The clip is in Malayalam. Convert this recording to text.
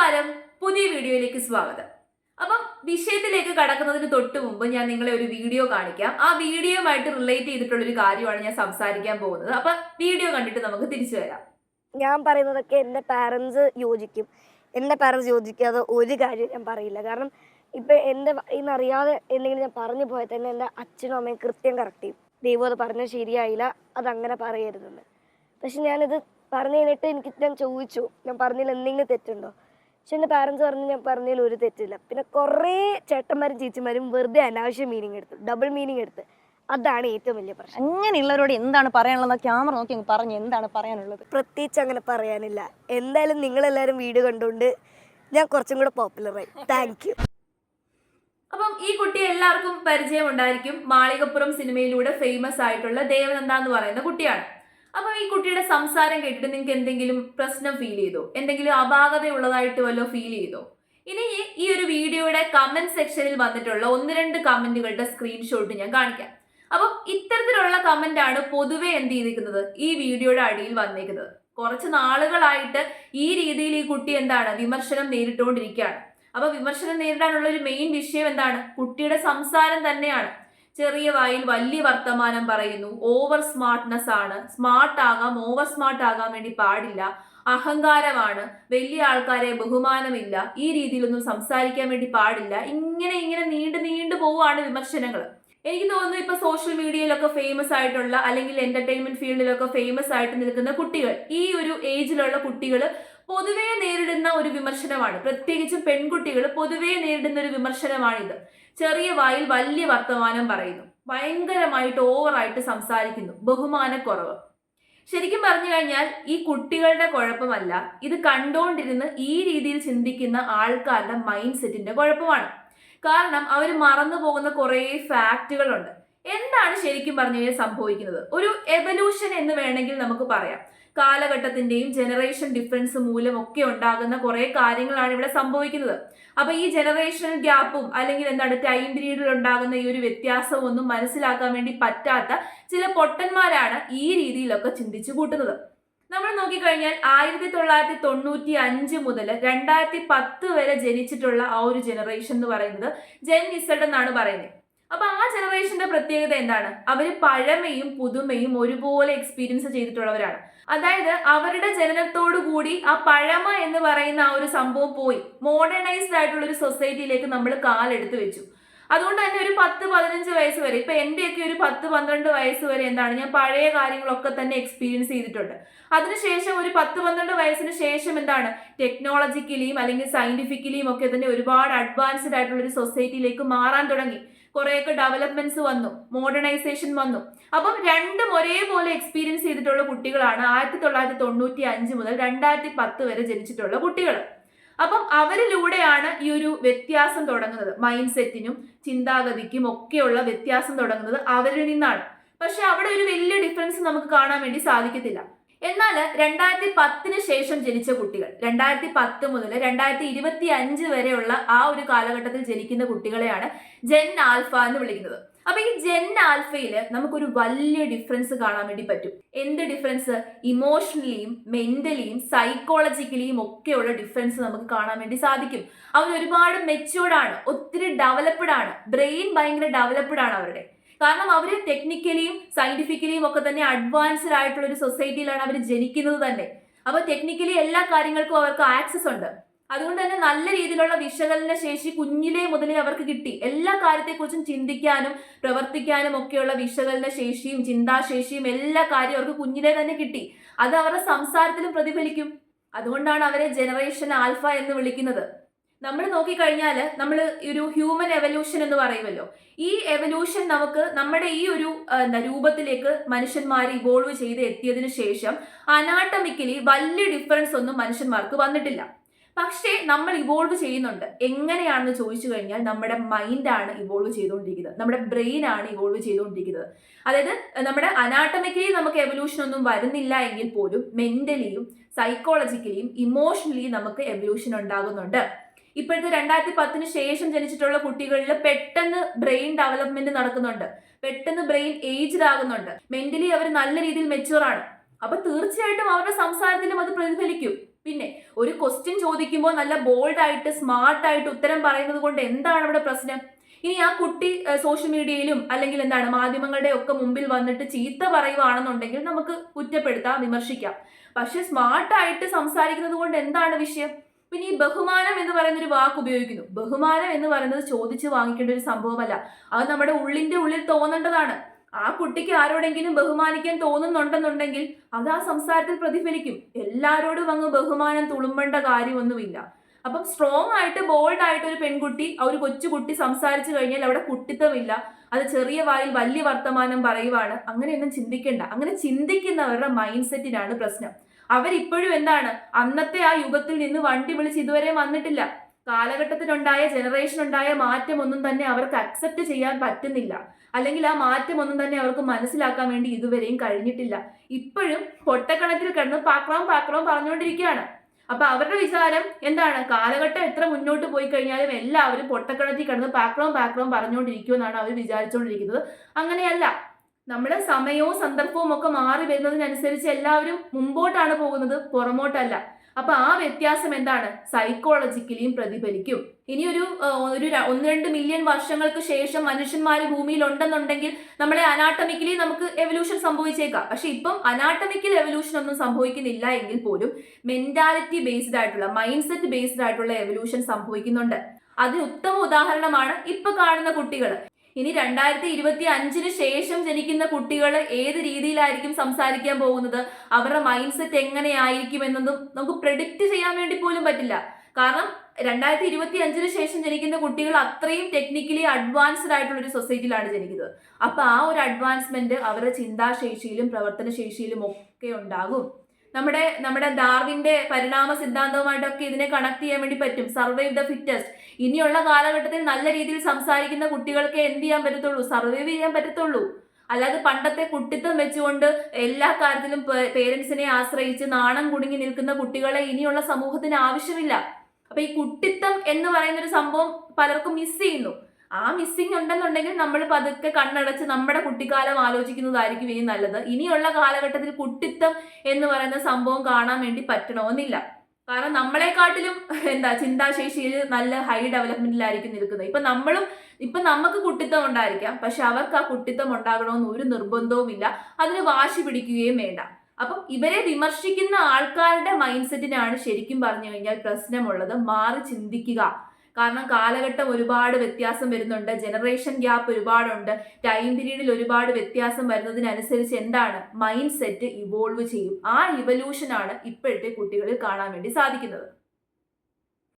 നമസ്കാരം, പുതിയ വീഡിയോയിലേക്ക് സ്വാഗതം. അപ്പം വിഷയത്തിലേക്ക് കടക്കുന്നതിന് തൊട്ട് മുമ്പ് ഞാൻ നിങ്ങളെ ഒരു വീഡിയോ കാണിക്കാം. ആ വീഡിയോയുമായിട്ട് റിലേറ്റ് ചെയ്തിട്ടുള്ള ഒരു കാര്യമാണ് ഞാൻ സംസാരിക്കാൻ പോകുന്നത്. അപ്പൊ വീഡിയോ കണ്ടിട്ട് നമുക്ക് തിരിച്ചു വരാം. ഞാൻ പറയുന്നതൊക്കെ എൻ്റെ പാരൻസ് യോജിക്കും. എൻ്റെ പാരൻസ് യോജിക്കാതെ ഒരു കാര്യം ഞാൻ പറയില്ല. കാരണം ഇപ്പം എൻ്റെ ഇന്നറിയാതെ എന്തെങ്കിലും ഞാൻ പറഞ്ഞു പോയാൽ തന്നെ എൻ്റെ അച്ഛനും അമ്മയും കൃത്യം കറക്റ്റ് ചെയ്യും. ദൈവം അത് പറഞ്ഞത് ശരിയായില്ല, അതങ്ങനെ പറയരുതെന്ന്. പക്ഷെ ഞാനിത് പറഞ്ഞു കഴിഞ്ഞിട്ട് ഞാൻ ചോദിച്ചു, ഞാൻ പറഞ്ഞതിൽ എന്തെങ്കിലും തെറ്റുണ്ടോ? പക്ഷെ എൻ്റെ പാരൻസ് പറഞ്ഞു ഞാൻ പറഞ്ഞതിൽ ഒരു തെറ്റില്ല. പിന്നെ കുറേ ചേട്ടന്മാരും ചേച്ചിമാരും വെറുതെ അനാവശ്യ മീനിങ് എടുത്തു, ഡബിൾ മീനിങ് എടുത്ത്. അതാണ് ഏറ്റവും വലിയ പ്രശ്നം. അങ്ങനെയുള്ളവരോട് എന്താണ് പറയാനുള്ളത്? ക്യാമറ നോക്കി പറഞ്ഞു എന്താണ് പറയാനുള്ളത്? പ്രത്യേകിച്ച് അങ്ങനെ പറയാനില്ല. എന്തായാലും നിങ്ങളെല്ലാവരും വീഡിയോ കണ്ടുകൊണ്ട് ഞാൻ കുറച്ചും കൂടെ പോപ്പുലറായി. Thank you. അപ്പം ഈ കുട്ടി എല്ലാവർക്കും പരിചയം ഉണ്ടായിരിക്കും. മാളികപ്പുറം സിനിമയിലൂടെ ഫേമസ് ആയിട്ടുള്ള ദേവനന്ദ എന്ന് പറയുന്ന കുട്ടിയാണ്. അപ്പം ഈ കുട്ടിയുടെ സംസാരം കേട്ടിട്ട് നിങ്ങൾക്ക് എന്തെങ്കിലും പ്രശ്നം ഫീൽ ചെയ്തോ? എന്തെങ്കിലും അപാകതയുള്ളതായിട്ട് വല്ലോ ഫീൽ ചെയ്തോ? ഇനി ഈ ഒരു വീഡിയോയുടെ കമന്റ് സെക്ഷനിൽ വന്നിട്ടുള്ള 1-2 കമന്റുകളുടെ സ്ക്രീൻഷോട്ട് ഞാൻ കാണിക്കാം. അപ്പം ഇത്തരത്തിലുള്ള കമന്റ് ആണ് പൊതുവെ എന്ത് ചെയ്തിരിക്കുന്നത്, ഈ വീഡിയോയുടെ അടിയിൽ വന്നേക്കുന്നത്. കുറച്ച് നാളുകളായിട്ട് ഈ രീതിയിൽ ഈ കുട്ടി എന്താണ് വിമർശനം നേരിട്ടുകൊണ്ടിരിക്കുകയാണ്. അപ്പൊ വിമർശനം നേരിടാനുള്ള ഒരു മെയിൻ വിഷയം എന്താണ്? കുട്ടിയുടെ സംസാരം തന്നെയാണ്. ചെറിയ വായിൽ വലിയ വർത്തമാനം പറയുന്നു, ഓവർ സ്മാർട്ട്നെസ് ആണ്, സ്മാർട്ട് ആകാം, ഓവർ സ്മാർട്ട് ആകാൻ വേണ്ടി പാടില്ല, അഹങ്കാരമാണ്, വലിയ ആൾക്കാരെ ബഹുമാനമില്ല, ഈ രീതിയിലൊന്നും സംസാരിക്കാൻ വേണ്ടി പാടില്ല. ഇങ്ങനെ നീണ്ടു പോവുകയാണ് വിമർശനങ്ങൾ. എനിക്ക് തോന്നുന്നു ഇപ്പൊ സോഷ്യൽ മീഡിയയിലൊക്കെ ഫേമസ് ആയിട്ടുള്ള അല്ലെങ്കിൽ എന്റർടൈൻമെന്റ് ഫീൽഡിലൊക്കെ ഫേമസ് ആയിട്ട് നിൽക്കുന്ന കുട്ടികൾ, ഈ ഒരു ഏജിലുള്ള കുട്ടികൾ പൊതുവേ നേരിടുന്ന ഒരു വിമർശനമാണ്. പ്രത്യേകിച്ചും പെൺകുട്ടികൾ പൊതുവേ നേരിടുന്ന ഒരു വിമർശനമാണിത്. ചെറിയ വായിൽ വലിയ വർത്തമാനം പറയുന്നു, ഭയങ്കരമായിട്ട് ഓവറായിട്ട് സംസാരിക്കുന്നു, ബഹുമാനക്കുറവ്. ശരിക്കും പറഞ്ഞു കഴിഞ്ഞാൽ ഈ കുട്ടികളുടെ കുഴപ്പമല്ല, ഇത് കണ്ടുകൊണ്ടിരുന്ന് ഈ രീതിയിൽ ചിന്തിക്കുന്ന ആൾക്കാരുടെ മൈൻഡ് സെറ്റിന്റെ കുഴപ്പമാണ്. കാരണം അവർ മറന്നു പോകുന്ന കുറേ ഫാക്റ്റുകളുണ്ട്. എന്താണ് ശരിക്കും പറഞ്ഞു കഴിഞ്ഞാൽ സംഭവിക്കുന്നത്? ഒരു എവല്യൂഷൻ എന്ന് വേണമെങ്കിൽ നമുക്ക് പറയാം. കാലഘട്ടത്തിന്റെയും ജനറേഷൻ ഡിഫറൻസ് മൂലം ഒക്കെ ഉണ്ടാകുന്ന കുറെ കാര്യങ്ങളാണ് ഇവിടെ സംഭവിക്കുന്നത്. അപ്പൊ ഈ ജനറേഷണൽ ഗ്യാപ്പും അല്ലെങ്കിൽ എന്താണ് ടൈം പീരീഡിൽ ഉണ്ടാകുന്ന ഈ ഒരു വ്യത്യാസവും ഒന്നും മനസ്സിലാക്കാൻ വേണ്ടി പറ്റാത്ത ചില പൊട്ടന്മാരാണ് ഈ രീതിയിലൊക്കെ ചിന്തിച്ചു കൂട്ടുന്നത്. നമ്മൾ നോക്കിക്കഴിഞ്ഞാൽ 1995 മുതൽ 2010 വരെ ജനിച്ചിട്ടുള്ള ആ ഒരു ജനറേഷൻ എന്ന് പറയുന്നത് ജെൻ ഇസഡ് എന്നാണ് പറയുന്നത്. അപ്പൊ ആ ജനറേഷന്റെ പ്രത്യേകത എന്താണ്? അവര് പഴമയും പുതുമയും ഒരുപോലെ എക്സ്പീരിയൻസ് ചെയ്തിട്ടുള്ളവരാണ്. അതായത് അവരുടെ ജനനത്തോടു കൂടി ആ പഴമ എന്ന് പറയുന്ന ആ ഒരു സംഭവം പോയി മോഡേണൈസ്ഡ് ആയിട്ടുള്ള ഒരു സൊസൈറ്റിയിലേക്ക് നമ്മൾ കാലെടുത്ത് വെച്ചു. അതുകൊണ്ട് തന്നെ ഒരു 10-15 വയസ്സ് വരെ, ഇപ്പൊ എന്റെയൊക്കെ ഒരു 10-12 വയസ്സ് വരെ എന്താണ് ഞാൻ പഴയ കാര്യങ്ങളൊക്കെ തന്നെ എക്സ്പീരിയൻസ് ചെയ്തിട്ടുണ്ട്. അതിനുശേഷം ഒരു 10-12 വയസ്സിന് ശേഷം എന്താണ് ടെക്നോളജിക്കലിയും അല്ലെങ്കിൽ സയന്റിഫിക്കലിയും ഒക്കെ തന്നെ ഒരുപാട് അഡ്വാൻസ്ഡ് ആയിട്ടുള്ള ഒരു സൊസൈറ്റിയിലേക്ക് മാറാൻ തുടങ്ങി. കുറെയൊക്കെ ഡെവലപ്മെന്റ്സ് വന്നു, മോഡേണൈസേഷൻ വന്നു. അപ്പം രണ്ടും ഒരേപോലെ എക്സ്പീരിയൻസ് ചെയ്തിട്ടുള്ള കുട്ടികളാണ് 1995 മുതൽ 2010 വരെ ജനിച്ചിട്ടുള്ള കുട്ടികൾ. അപ്പം അവരിലൂടെയാണ് ഈ ഒരു വ്യത്യാസം തുടങ്ങുന്നത്. മൈൻഡ് സെറ്റിനും ചിന്താഗതിക്കും ഒക്കെയുള്ള വ്യത്യാസം തുടങ്ങുന്നത് അവരിൽ നിന്നാണ്. പക്ഷെ അവിടെ ഒരു വലിയ ഡിഫറൻസ് നമുക്ക് കാണാൻ വേണ്ടി സാധിക്കത്തില്ല. എന്നാൽ 2010 ശേഷം ജനിച്ച കുട്ടികൾ, 2010 മുതൽ 2025 വരെയുള്ള ആ ഒരു കാലഘട്ടത്തിൽ ജനിക്കുന്ന കുട്ടികളെയാണ് ജെൻ ആൽഫ എന്ന് വിളിക്കുന്നത്. അപ്പൊ ഈ ജെൻ ആൽഫയിൽ നമുക്കൊരു വലിയ ഡിഫറൻസ് കാണാൻ വേണ്ടി പറ്റും. എന്ത് ഡിഫറൻസ്? ഇമോഷണലിയും മെന്റലിയും സൈക്കോളജിക്കലിയും ഒക്കെയുള്ള ഡിഫറൻസ് നമുക്ക് കാണാൻ വേണ്ടി സാധിക്കും. അവർ ഒരുപാട് മെച്യൂർഡ് ആണ്, ഒത്തിരി ഡെവലപ്ഡ് ആണ്, ബ്രെയിൻ ഭയങ്കര ഡെവലപ്ഡ് ആണ് അവരുടെ. കാരണം അവർ ടെക്നിക്കലിയും സയന്റിഫിക്കലിയും ഒക്കെ തന്നെ അഡ്വാൻസ്ഡ് ആയിട്ടുള്ള ഒരു സൊസൈറ്റിയിലാണ് അവർ ജനിക്കുന്നത് തന്നെ. അപ്പൊ ടെക്നിക്കലി എല്ലാ കാര്യങ്ങൾക്കും അവർക്ക് ആക്സസ് ഉണ്ട്. അതുകൊണ്ട് തന്നെ നല്ല രീതിയിലുള്ള വിശകലന ശേഷി കുഞ്ഞിലേ മുതലേ അവർക്ക് കിട്ടി. എല്ലാ കാര്യത്തെക്കുറിച്ചും ചിന്തിക്കാനും പ്രവർത്തിക്കാനും ഒക്കെയുള്ള വിശകലന ശേഷിയും ചിന്താശേഷിയും എല്ലാ കാര്യവും അവർക്ക് കുഞ്ഞിലേ തന്നെ കിട്ടി. അത് അവരുടെ സംസാരത്തിലും പ്രതിഫലിക്കും. അതുകൊണ്ടാണ് അവരെ ജനറേഷൻ ആൽഫ എന്ന് വിളിക്കുന്നത്. നമ്മൾ നോക്കിക്കഴിഞ്ഞാൽ നമ്മൾ ഒരു ഹ്യൂമൻ എവല്യൂഷൻ എന്ന് പറയുമല്ലോ, ഈ എവല്യൂഷൻ നമുക്ക് നമ്മുടെ ഈ ഒരു രൂപത്തിലേക്ക് മനുഷ്യന്മാർ ഇവോൾവ് ചെയ്ത് എത്തിയതിനു ശേഷം അനാട്ടമിക്കലി വലിയ ഡിഫറൻസ് ഒന്നും മനുഷ്യന്മാർക്ക് വന്നിട്ടില്ല. പക്ഷേ നമ്മൾ ഇവോൾവ് ചെയ്യുന്നുണ്ട്. എങ്ങനെയാണെന്ന് ചോദിച്ചു കഴിഞ്ഞാൽ നമ്മുടെ മൈൻഡാണ് ഇവോൾവ് ചെയ്തുകൊണ്ടിരിക്കുന്നത്, നമ്മുടെ ബ്രെയിൻ ആണ് ഇവോൾവ് ചെയ്തുകൊണ്ടിരിക്കുന്നത്. അതായത് നമ്മുടെ അനാട്ടമിക്കലി നമുക്ക് എവല്യൂഷൻ ഒന്നും വരുന്നില്ല എങ്കിൽ പോലും മെന്റലിയും സൈക്കോളജിക്കലിയും ഇമോഷണലിയും നമുക്ക് എവല്യൂഷൻ ഉണ്ടാകുന്നുണ്ട്. ഇപ്പോഴത്തെ 2010 ശേഷം ജനിച്ചിട്ടുള്ള കുട്ടികളിൽ പെട്ടെന്ന് ബ്രെയിൻ ഡെവലപ്മെന്റ് നടക്കുന്നുണ്ട്, പെട്ടെന്ന് ബ്രെയിൻ ഏജ്ഡ് ആകുന്നുണ്ട്, മെന്റലി അവർ നല്ല രീതിയിൽ മെച്യൂർ ആണ്. അപ്പൊ തീർച്ചയായിട്ടും അവരുടെ സംസാരത്തിലും അത് പ്രതിഫലിക്കും. പിന്നെ ഒരു ക്വസ്റ്റ്യൻ ചോദിക്കുമ്പോൾ നല്ല ബോൾഡായിട്ട് സ്മാർട്ടായിട്ട് ഉത്തരം പറയുന്നത് കൊണ്ട് എന്താണ് അവിടെ പ്രശ്നം? ഇനി ആ കുട്ടി സോഷ്യൽ മീഡിയയിലും അല്ലെങ്കിൽ എന്താണ് മാധ്യമങ്ങളുടെ ഒക്കെ മുമ്പിൽ വന്നിട്ട് ചീത്ത പറയുവാണെന്നുണ്ടെങ്കിൽ നമുക്ക് കുറ്റപ്പെടുത്താം, വിമർശിക്കാം. പക്ഷെ സ്മാർട്ടായിട്ട് സംസാരിക്കുന്നത് കൊണ്ട് എന്താണ് വിഷയം? പിന്നെ ഈ ബഹുമാനം എന്ന് പറയുന്ന ഒരു വാക്ക് ഉപയോഗിക്കുന്നു. ബഹുമാനം എന്ന് പറയുന്നത് ചോദിച്ചു വാങ്ങിക്കേണ്ട ഒരു സംഭവമല്ല, അത് നമ്മുടെ ഉള്ളിന്റെ ഉള്ളിൽ തോന്നേണ്ടതാണ്. ആ കുട്ടിക്ക് ആരോടെങ്കിലും ബഹുമാനിക്കാൻ തോന്നുന്നുണ്ടെന്നുണ്ടെങ്കിൽ അത് ആ സംസാരത്തിൽ പ്രതിഫലിക്കും. എല്ലാരോടും അങ്ങ് ബഹുമാനം തുളുമ്പേണ്ട കാര്യമൊന്നുമില്ല. അപ്പം സ്ട്രോങ് ആയിട്ട് ബോൾഡ് ആയിട്ട് ഒരു പെൺകുട്ടി, ഒരു കൊച്ചുകുട്ടി സംസാരിച്ചു കഴിഞ്ഞാൽ അവിടെ കുട്ടിത്തമില്ല, അത് ചെറിയ വായിൽ വലിയ വർത്തമാനം പറയുവാണ്, അങ്ങനെയൊന്നും ചിന്തിക്കേണ്ട. അങ്ങനെ ചിന്തിക്കുന്നവരുടെ മൈൻഡ് സെറ്റിനാണ് പ്രശ്നം. അവരിപ്പോഴും എന്താണ്, അന്നത്തെ ആ യുഗത്തിൽ നിന്ന് വണ്ടി വിളിച്ച് ഇതുവരെ വന്നിട്ടില്ല. കാലഘട്ടത്തിനുണ്ടായ ജനറേഷനുണ്ടായ മാറ്റമൊന്നും തന്നെ അവർക്ക് അക്സെപ്റ്റ് ചെയ്യാൻ പറ്റുന്നില്ല, അല്ലെങ്കിൽ ആ മാറ്റമൊന്നും തന്നെ അവർക്ക് മനസ്സിലാക്കാൻ വേണ്ടി ഇതുവരെയും കഴിഞ്ഞിട്ടില്ല. ഇപ്പോഴും പൊട്ടക്കണത്തിൽ കിടന്ന് പാക്രവും പാക്രവും പറഞ്ഞുകൊണ്ടിരിക്കുകയാണ്. അപ്പൊ അവരുടെ വിചാരം എന്താണ്, കാലഘട്ടം എത്ര മുന്നോട്ട് പോയി കഴിഞ്ഞാലും എല്ലാവരും പൊട്ടക്കണത്തിൽ കിടന്ന് പാക്രവും പാക്രവും പറഞ്ഞുകൊണ്ടിരിക്കുമെന്നാണ് അവർ വിചാരിച്ചുകൊണ്ടിരിക്കുന്നത്. അങ്ങനെയല്ല. നമ്മുടെ സമയവും സന്ദർഭവും ഒക്കെ മാറി വരുന്നതിനനുസരിച്ച് എല്ലാവരും മുമ്പോട്ടാണ് പോകുന്നത്, പുറമോട്ടല്ല. അപ്പൊ ആ വ്യത്യാസം എന്താണ്, സൈക്കോളജിക്കലിയും പ്രതിഫലിക്കും. ഇനി ഒരു 1-2 മില്യൺ വർഷങ്ങൾക്ക് ശേഷം മനുഷ്യന്മാർ ഭൂമിയിൽ ഉണ്ടെന്നുണ്ടെങ്കിൽ നമ്മളെ അനാട്ടമിക്കലി നമുക്ക് എവല്യൂഷൻ സംഭവിച്ചേക്കാം. പക്ഷെ ഇപ്പം അനാട്ടമിക്കൽ എവല്യൂഷൻ ഒന്നും സംഭവിക്കുന്നില്ല എങ്കിൽ പോലും മെന്റാലിറ്റി ബേസ്ഡ് ആയിട്ടുള്ള, മൈൻഡ് സെറ്റ് ബേസ്ഡ് ആയിട്ടുള്ള എവല്യൂഷൻ സംഭവിക്കുന്നുണ്ട്. അതിന് ഉത്തമ ഉദാഹരണമാണ് ഇപ്പൊ കാണുന്ന കുട്ടികൾ. ഇനി 2025 ശേഷം ജനിക്കുന്ന കുട്ടികൾ ഏത് രീതിയിലായിരിക്കും സംസാരിക്കാൻ പോകുന്നത്, അവരുടെ മൈൻഡ് സെറ്റ് എങ്ങനെയായിരിക്കും എന്നതും നമുക്ക് പ്രെഡിക്റ്റ് ചെയ്യാൻ വേണ്ടി പോലും പറ്റില്ല. കാരണം 2025 ശേഷം ജനിക്കുന്ന കുട്ടികൾ അത്രയും ടെക്നിക്കലി അഡ്വാൻസ്ഡ് ആയിട്ടുള്ള ഒരു സൊസൈറ്റിയിലാണ് ജനിക്കുന്നത്. അപ്പൊ ആ ഒരു അഡ്വാൻസ്മെന്റ് അവരുടെ ചിന്താശേഷിയിലും പ്രവർത്തനശേഷിയിലും ഒക്കെ ഉണ്ടാകും. നമ്മുടെ ഡാർവിന്റെ പരിണാമ സിദ്ധാന്തവുമായിട്ടൊക്കെ ഇതിനെ കണക്ട് ചെയ്യാൻ വേണ്ടി പറ്റും. Survive the fittest. ഇനിയുള്ള കാലഘട്ടത്തിൽ നല്ല രീതിയിൽ സംസാരിക്കുന്ന കുട്ടികൾക്ക് എന്ത് ചെയ്യാൻ പറ്റത്തുള്ളൂ, സർവൈവ് ചെയ്യാൻ പറ്റത്തുള്ളൂ. അല്ലാതെ പണ്ടത്തെ കുട്ടിത്തം വെച്ചുകൊണ്ട് എല്ലാ കാര്യത്തിലും പേരൻസിനെ ആശ്രയിച്ച് നാണം കുടുങ്ങി നിൽക്കുന്ന കുട്ടികളെ ഇനിയുള്ള സമൂഹത്തിന് ആവശ്യമില്ല. അപ്പൊ ഈ കുട്ടിത്തം എന്ന് പറയുന്ന ഒരു സംഭവം പലർക്കും മിസ് ചെയ്യുന്നു. ആ മിസ്സിങ് ഉണ്ടെന്നുണ്ടെങ്കിൽ നമ്മൾ പതുക്കെ കണ്ണടച്ച് നമ്മുടെ കുട്ടിക്കാലം ആലോചിക്കുന്നതായിരിക്കും ഇനി നല്ലത്. ഇനിയുള്ള കാലഘട്ടത്തിൽ കുട്ടിത്തം എന്ന് പറയുന്ന സംഭവം കാണാൻ വേണ്ടി പറ്റണമെന്നില്ല. കാരണം നമ്മളെക്കാട്ടിലും ചിന്താശേഷിയിൽ നല്ല ഹൈ ഡെവലപ്മെന്റിലായിരിക്കും നിൽക്കുന്നത്. ഇപ്പൊ നമുക്ക് കുട്ടിത്തം ഉണ്ടായിരിക്കാം, പക്ഷെ അവർക്ക് ആ കുട്ടിത്തം ഉണ്ടാകണമെന്ന് ഒരു നിർബന്ധവുമില്ല, അതിന് വാശി പിടിക്കുകയും വേണ്ട. അപ്പം ഇവരെ വിമർശിക്കുന്ന ആൾക്കാരുടെ മൈൻഡ് സെറ്റിനാണ് ശരിക്കും പറഞ്ഞു കഴിഞ്ഞാൽ പ്രശ്നമുള്ളത്. മാറി ചിന്തിക്കുക. കാരണം കാലഘട്ടം ഒരുപാട് വ്യത്യാസം വരുന്നുണ്ട്, ജനറേഷൻ ഗ്യാപ്പ് ഒരുപാടുണ്ട്, ടൈം പീരീഡിൽ ഒരുപാട് വ്യത്യാസം വരുന്നതിനനുസരിച്ച് എന്താണ്, മൈൻഡ് സെറ്റ് ഇവോൾവ് ചെയ്യും. ആ ഇവല്യൂഷനാണ് ഇപ്പോഴത്തെ കുട്ടികളിൽ കാണാൻ വേണ്ടി സാധിക്കുന്നത്.